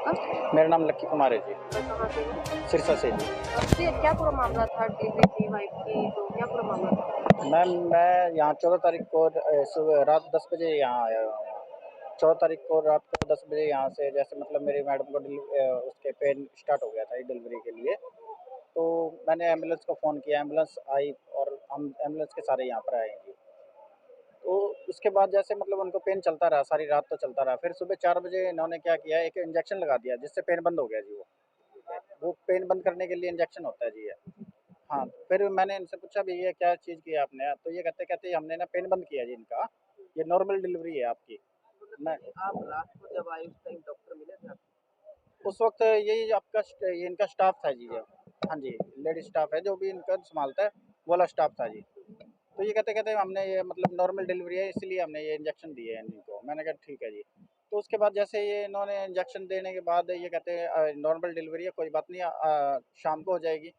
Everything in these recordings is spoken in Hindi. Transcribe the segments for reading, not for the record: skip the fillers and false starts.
आपका? मेरा नाम लक्की कुमार है जी, कहाँ से हैं? सिरसा से जी। जी, क्या पूरा मामला था डिलीवरी थी वाइफ की, तो क्या पूरा मामला था? मैम मैं यहाँ 14 तारीख को सुबह रात 10 बजे यहाँ आया हुआ हूँ। 14 तारीख को रात को 10 बजे यहाँ से जैसे मतलब मेरी मैडम को उसके पेन स्टार्ट हो गया था डिलीवरी के लिए, तो मैंने एम्बुलेंस को फ़ोन किया, एम्बुलेंस आई और हम एम्बुलेंस के सारे यहाँ पर आए हैं जी। तो उसके बाद जैसे मतलब उनको पेन चलता रहा, सारी रात तो चलता रहा। फिर सुबह 4 बजे इन्होंने क्या किया, एक इंजेक्शन लगा दिया जिससे पेन बंद हो गया जी वो। वो पेन बंद करने के लिए इंजेक्शन होता है जी ये। हाँ, फिर मैंने इनसे पूछा भी ये क्या चीज़ की है आपने? तो ये कहते-कहते हमने ना पेन बंद किया जी इनका, ये नॉर्मल डिलीवरी है आपकी। मैं आप रात को जब आए उस टाइम डॉक्टर मिले थे आपको? उस वक़्त यही आपका ये इनका स्टाफ था जी ये। हाँ जी, लेडीज़ स्टाफ है जो भी इनका सँभालता है, वो वाला स्टाफ था जी। तो ये कहते-कहते हमने ये मतलब नॉर्मल डिलीवरी है इसलिए हमने ये इंजेक्शन दिए हैं इनको। मैंने कहा ठीक है जी। तो उसके बाद जैसे ये इन्होंने इंजेक्शन देने के बाद ये कहते हैं नॉर्मल डिलीवरी है कोई बात नहीं शाम को हो जाएगी।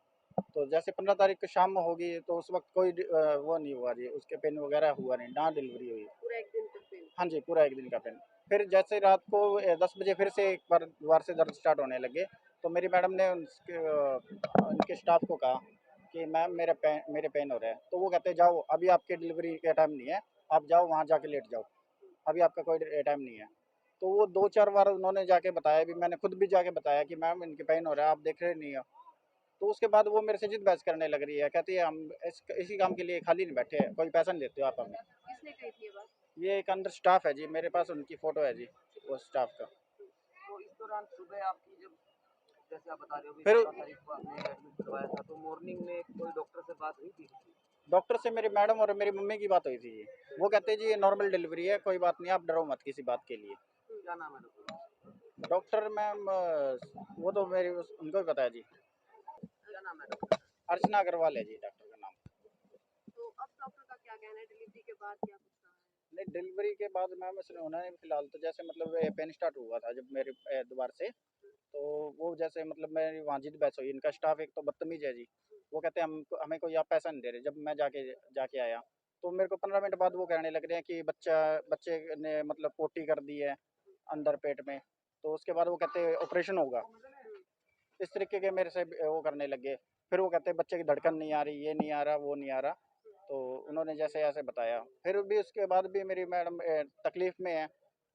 तो जैसे 15 तारीख को शाम में होगी तो उस वक़्त कोई वो नहीं हुआ जी, उसके पेन वग़ैरह हुआ नहीं, ना डिलीवरी हुई। पूरा 1 दिन तक पेन? हाँ जी, पूरा 1 दिन का पेन। फिर जैसे रात को 10 बजे फिर से एक बार दोबारा से दर्द स्टार्ट होने लगे, तो मेरी मैडम ने उनके स्टाफ को कहा कि मैम मेरे पेन हो रहे हैं। तो वो कहते हैं जाओ अभी आपकी डिलीवरी का टाइम नहीं है, आप जाओ वहाँ जाके लेट जाओ, अभी आपका कोई टाइम नहीं है। तो वो 2-4 बार उन्होंने जाके बताया भी मैंने खुद भी जाके बताया कि मैम इनके पेन हो रहा है, आप देख रहे नहीं हो। तो उसके बाद वो मेरे से जिद बहस करने लग रही है, कहती है हम इसी काम के लिए खाली नहीं बैठे हैं, कोई पैसा नहीं देते हो आप हमें। किसने कही थी ये बात? ये एक अंदर स्टाफ है जी, मेरे पास उनकी फ़ोटो है जी, वो स्टाफ का। तो इस दौरान सुबह आपकी जब जैसे आप बता रहे हो कि फिर 14 तारीख को आपने एडमिट करवाया था, तो मॉर्निंग में कोई डॉक्टर से बात हुई थी? डॉक्टर से मेरी मैडम और मेरी मम्मी की बात हुई थी जी। वो कहते हैं जी ये नॉर्मल डिलीवरी है, कोई बात नहीं आप डरो मत किसी बात के लिए। क्या नाम है डॉक्टर? डॉक्टर मैम वो तो मेरी उनको ही पता है जी। क्या नाम है डॉक्टर? अर्चना अग्रवाल है जी डॉक्टर का नाम। तो अब डॉक्टर का क्या कहना है डिलीवरी के बाद क्या कुछ कहा है? नहीं डिलीवरी के बाद मैम उन्होंने फिलहाल तो जैसे मतलब पेन स्टार्ट हुआ था जब मेरे दोबारा से, तो वो जैसे मतलब मेरी वहाँ जिद बहस हुई। इनका स्टाफ एक तो बदतमीज है जी, वो कहते हैं हमें कोई आप पैसा नहीं दे रहे। जब मैं जाके जाके आया तो मेरे को 15 मिनट बाद वो कहने लग रहे हैं कि बच्चे ने मतलब पोटी कर दी है अंदर पेट में, तो उसके बाद वो कहते हैं ऑपरेशन होगा। इस तरीके के मेरे से वो करने लगे। फिर वो कहते हैं बच्चे की धड़कन नहीं आ रही, ये नहीं आ रहा, वो नहीं आ रहा। तो उन्होंने जैसे ऐसे बताया। फिर भी उसके बाद भी मेरी मैडम तकलीफ़ में है,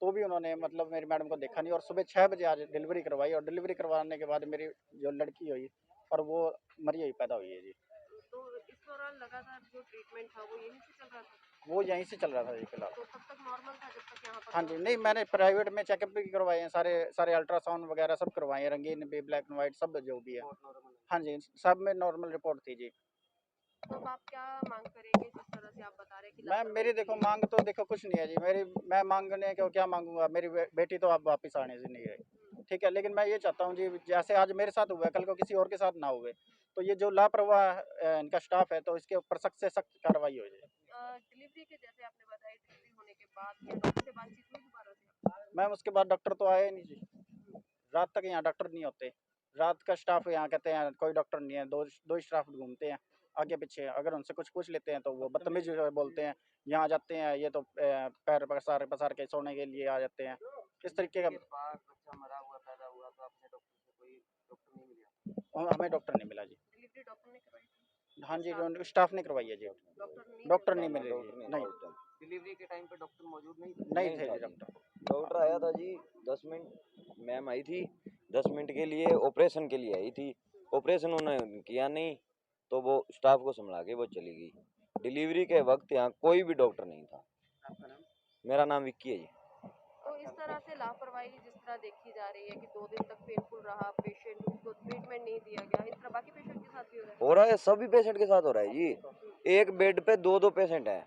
तो भी उन्होंने मतलब मेरी मैडम को देखा नहीं और सुबह 6 बजे आज डिलीवरी करवाई और डिलीवरी करवाने के बाद मेरी जो लड़की हुई और वो मरी हुई पैदा हुई है जी। तो इस दौरान लगातार जो ट्रीटमेंट था वो यहीं से चल रहा था? वो यहीं से चल रहा था जी फिलहाल। तो तब तक नॉर्मल था जब तक यहाँ पर हाँ जी, नहीं मैंने प्राइवेट में चेकअप भी करवाए हैं, सारे सारे अल्ट्रासाउंड वगैरह सब करवाए हैं, रंगीन भी, ब्लैक एंड व्हाइट सब जो भी है। रिपोर्ट नॉर्मल है? हाँ जी, सब में नॉर्मल रिपोर्ट थी जी। तो अब आप क्या मांग करेंगे जिस तरह से आप बता रहे हैं कि मैम लापरवाही मेरी देखो की है? मांग तो देखो कुछ नहीं है जी। मैं मांगने को क्या मांगूंगा, मेरी बेटी तो अब वापस आने से नहीं रही, ठीक है। लेकिन मैं ये चाहता हूँ जी जैसे आज मेरे साथ हुआ है कल को किसी और के साथ ना हुए। तो ये जो लापरवाह इनका स्टाफ है तो इसके ऊपर सख्त से सख्त कार्रवाई हो जाए। डिलीवरी के जैसे आपने बताया डिलीवरी होने के बाद क्या डॉक्टर से बातचीत हुई दोबारा से? मैम उसके बाद डॉक्टर तो आए नहीं जी, रात तक यहाँ डॉक्टर नहीं होते। रात का स्टाफ यहाँ कहते हैं कोई डॉक्टर नहीं है, दो दो स्टाफ घूमते हैं आगे पीछे। अगर उनसे कुछ पूछ लेते हैं तो वो बदतमीज बोलते हैं, यहाँ जाते हैं ये तो पैर पसार पसार के सोने के लिए आ जाते हैं, इस तरीके का। के बाद बच्चा मरा हुआ पैदा हुआ तो आपने डॉक्टर से कोई डॉक्टर नहीं मिला? हमें डॉक्टर नहीं मिला जी। डिलीवरी डॉक्टर ने करवाई थी? हाँ जी, स्टाफ ने करवाई है जी। डॉक्टर नहीं डॉक्टर मिले? नहीं मिले जी, नहीं डिलीवरी के टाइम पे डॉक्टर मौजूद नहीं थे? नहीं नहीं थे था जी जी। डॉक्टर। डॉक्टर आया था जी 10 मिनट, मैम आई थी 10 मिनट के लिए, ऑपरेशन के लिए आई थी। ऑपरेशन उन्होंने किया नहीं तो वो स्टाफ को संभला के वो चली गई। डिलीवरी के वक्त यहाँ कोई भी डॉक्टर नहीं था। आपका नाम? मेरा नाम विक्की है जी। तो इस तरह से लापरवाही जिस तरह देखी जा रही है कि 2 दिन तक पेनफुल रहा पेशेंट, उसको ट्रीटमेंट नहीं दिया गया, इस तरह बाकी पेशेंट के साथ भी हो रहा है? हो रहा है, सभी पेशेंट के साथ हो रहा है जी। एक बेड पे दो दो पेशेंट हैं,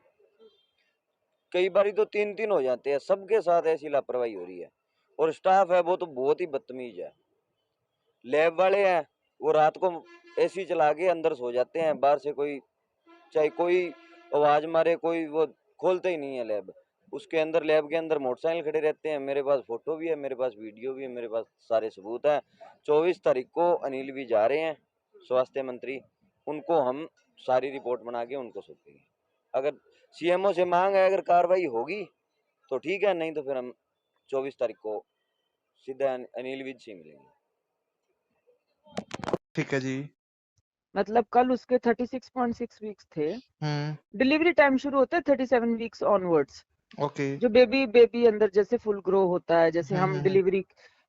कई बारी तो तीन तीन हो जाते हैं। सबके साथ ऐसी लापरवाही हो रही है। और स्टाफ है वो तो बहुत ही बदतमीज है। लैब वाले हैं वो रात को एसी चला के अंदर सो जाते हैं, बाहर से कोई चाहे कोई आवाज मारे कोई वो खोलते ही नहीं है लैब। उसके अंदर लैब के अंदर मोटरसाइकिल खड़े रहते हैं। मेरे पास फोटो भी है, मेरे पास वीडियो भी है, मेरे पास सारे सबूत हैं। 24 तारीख को अनिल भी जा रहे हैं, स्वास्थ्य मंत्री। उनको हम सारी रिपोर्ट बना के उनको सौंपेंगे। अगर सीएमओ से मांग है, अगर कार्रवाई होगी तो ठीक है, नहीं तो फिर हम 24 तारीख को सीधा अनिल विज से मिलेंगे। ठीक है जी। मतलब कल उसके 36.6 वीक्स थे। डिलीवरी टाइम शुरू होता है 37 वीक्स ऑनवर्ड्स। ओके। जो बेबी अंदर जैसे फुल ग्रो होता है, जैसे हम डिलीवरी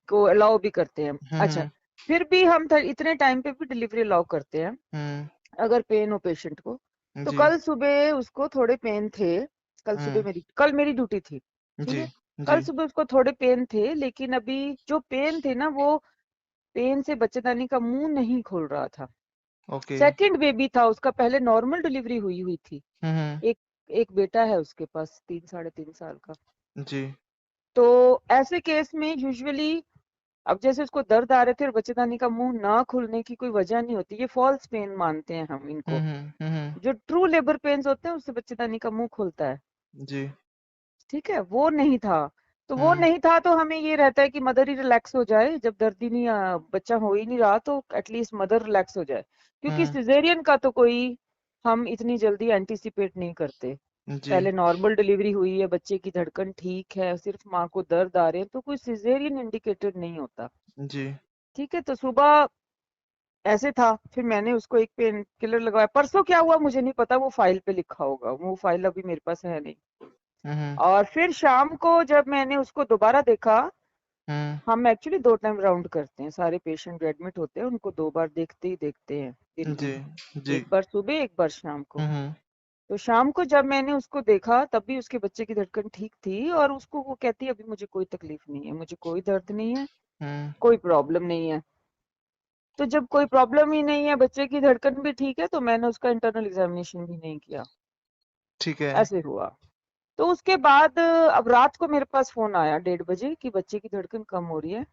को अलाउ भी करते हैं। अच्छा, फिर भी हम इतने टाइम पे भी डिलीवरी अलाउ करते हैं अगर पेन हो पेशेंट को। तो जी कल सुबह उसको थोड़े पेन थे। कल मेरी ड्यूटी थी, ठीक जी है। कल सुबह उसको थोड़े पेन थे, लेकिन अभी जो पेन थे ना, वो पेन से बच्चेदानी का मुंह नहीं खोल रहा था। ओके। सेकंड बेबी था उसका, पहले नॉर्मल डिलीवरी हुई थी। एक एक बेटा है उसके पास 3 साढ़े 3 साल का। जी तो ऐसे केस में यूजुअली, अब जैसे उसको दर्द आ रहे थे और बच्चेदानी का मुंह ना खुलने की कोई वजह नहीं होती, ये फॉल्स पेन मानते हैं हम इनको। जो ट्रू लेबर पेन्स होते हैं उससे बच्चेदानी का मुंह खुलता है, जी ठीक है। वो नहीं था। तो वो नहीं था तो हमें ये रहता है कि मदर ही रिलैक्स हो जाए। जब दर्द ही नहीं बच्चा हो ही नहीं रहा तो एटलीस्ट मदर रिलैक्स हो जाए, क्योंकि सिजेरियन का तो कोई हम इतनी जल्दी एंटिसिपेट नहीं करते। जी पहले नॉर्मल डिलीवरी हुई है, बच्चे की धड़कन ठीक है, सिर्फ माँ को दर्द आ रहे हैं, तो कोई सिजेरियन इंडिकेटेड नहीं होता, जी ठीक है। तो सुबह ऐसे था, फिर मैंने उसको एक पेन किलर लगवाया। परसों क्या हुआ मुझे नहीं पता, वो फाइल पे लिखा होगा, वो फाइल अभी मेरे पास है नहीं। और फिर शाम को जब मैंने उसको दोबारा देखा, हम एक्चुअली 2 टाइम राउंड करते हैं, सारे पेशेंट जो एडमिट होते हैं उनको 2 बार देखते ही देखते हैं दिन जी में, जी एक बार सुबह एक बार शाम को। तो शाम को जब मैंने उसको देखा तब भी उसके बच्चे की धड़कन ठीक थी, और उसको वो कहती है अभी मुझे कोई तकलीफ नहीं है, मुझे कोई दर्द नहीं है, कोई प्रॉब्लम नहीं है। तो जब कोई प्रॉब्लम ही नहीं है, बच्चे की धड़कन भी ठीक है, तो मैंने उसका इंटरनल एग्जामिनेशन भी नहीं किया। ठीक है। ऐसे हुआ। तो उसके बाद अब रात को मेरे पास फोन आया 1:30 बजे कि बच्चे की धड़कन कम हो रही है।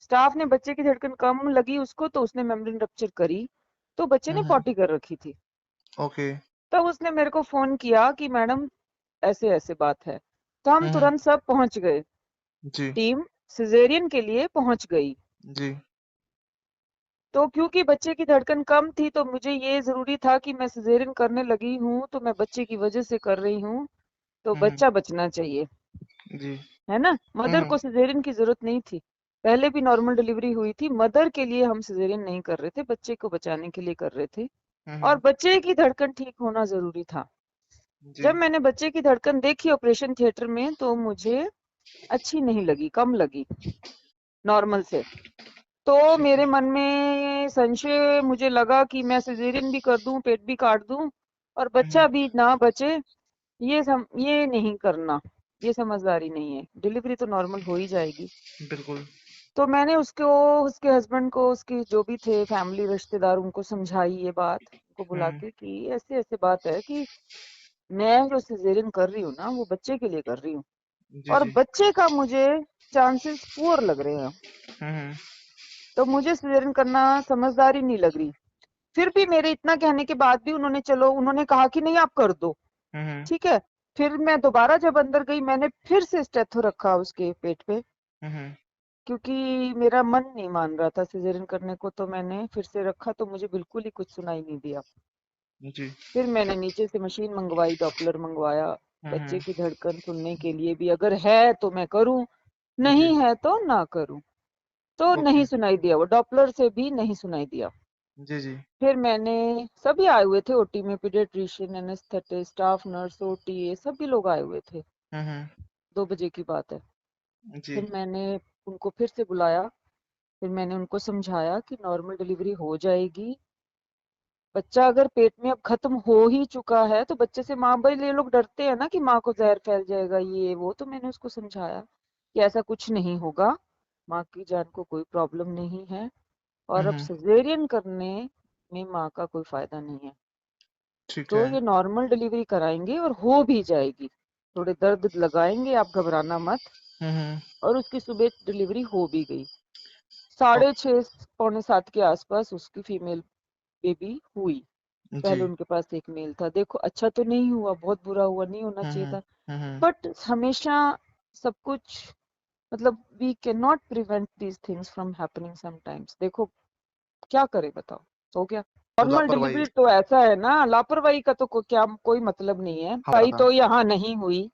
स्टाफ ने बच्चे की धड़कन कम लगी उसको, तो उसने मेम्ब्रेन रप्चर करी, तो बच्चे ने पॉटी कर रखी थी। ओके। तब उसने मेरे को फोन किया कि मैडम ऐसे ऐसे बात है। तो हम तुरंत सब पहुंच गए, जी टीम सिजेरियन के लिए पहुंच गई। जी तो क्योंकि बच्चे की धड़कन कम थी, तो मुझे ये जरूरी था कि मैं सिजेरियन करने लगी हूँ तो मैं बच्चे की वजह से कर रही हूँ, तो बच्चा बचना चाहिए, जी है ना। मदर को सिजेरियन की जरूरत नहीं थी, पहले भी नॉर्मल डिलीवरी हुई थी। मदर के लिए हम सिजेरियन नहीं कर रहे थे, बच्चे को बचाने के लिए कर रहे थे, और बच्चे की धड़कन ठीक होना जरूरी था। जी जब मैंने बच्चे की धड़कन देखी ऑपरेशन थिएटर में, तो मुझे अच्छी नहीं लगी, कम लगी नॉर्मल से। तो मेरे मन में संशय, मुझे लगा कि मैं सिजेरियन भी कर दूं, पेट भी काट दूं और बच्चा भी ना बचे, ये नहीं करना, ये समझदारी नहीं है। डिलीवरी तो नॉर्मल हो ही जाएगी। बिल्कुल। तो मैंने उसको, उसके हस्बैंड को, उसके जो भी थे फैमिली रिश्तेदार, उनको समझाई ये बात, उनको बुला के कि ऐसे ऐसे बात है कि मैं जो सिजेरियन कर रही हूँ ना, वो बच्चे के लिए कर रही हूँ, जी और जी बच्चे का मुझे चांसेस पुअर लग रहे हैं, तो मुझे सिजेरियन करना समझदारी नहीं लग रही। फिर भी मेरे इतना कहने के बाद भी उन्होंने कहा कि नहीं आप कर दो, ठीक है। फिर मैं दोबारा जब अंदर गई, मैंने फिर से स्टेथो रखा उसके पेट पे, क्योंकि मेरा मन नहीं मान रहा था सिजेरियन करने को, तो मैंने फिर से रखा, तो मुझे बिल्कुल ही कुछ सुनाई नहीं दिया। जी फिर मैंने नीचे से मशीन मंगवाई, डॉपलर मंगवाया, बच्चे की धड़कन सुनने के लिए भी, अगर है तो मैं करूं, नहीं है तो ना करूं। तो नहीं ओके। सुनाई दिया, वो डॉपलर से भी नहीं सुनाई दिया। जी जी फिर मैंने, सभी आए हुए थे ओटी में, paediatrician, anaesthetist, staff nurse, OT, सभी लोग आए हुए थे। 2 बजे की बात है। जी फिर मैंने उनको फिर से बुलाया, फिर मैंने उनको समझाया कि नॉर्मल डिलीवरी हो जाएगी। बच्चा अगर पेट में अब खत्म हो ही चुका है, तो बच्चे से माँ, भाई ये लोग डरते हैं ना कि माँ को जहर फैल जाएगा, ये वो। तो मैंने उसको समझाया कि ऐसा कुछ नहीं होगा, माँ की जान को कोई प्रॉब्लम नहीं है, और अब सिजेरियन करने में माँ का कोई फायदा नहीं है, ठीक तो है। ये नॉर्मल डिलीवरी कराएंगे और हो भी जाएगी। थोड़े दर्द लगाएंगे, आप घबराना मत। और उसकी सुबह डिलीवरी हो भी गई, 6:30 पौने 7 के आसपास उसकी फीमेल बेबी हुई। जी पहले उनके पास एक मेल था। देखो अच्छा तो नहीं हुआ, बहुत बुरा हुआ, नहीं होना चाहिए था, बट हमेशा सब कुछ, मतलब we can not prevent these things from happening sometimes. देखो क्या करे बताओ, हो गया। नॉर्मल लापरवाही डिलीवरी तो ऐसा है ना, लापरवाही का तो क्या कोई मतलब नहीं है। हमारा लापरवाही था। तो यहाँ नहीं हुई,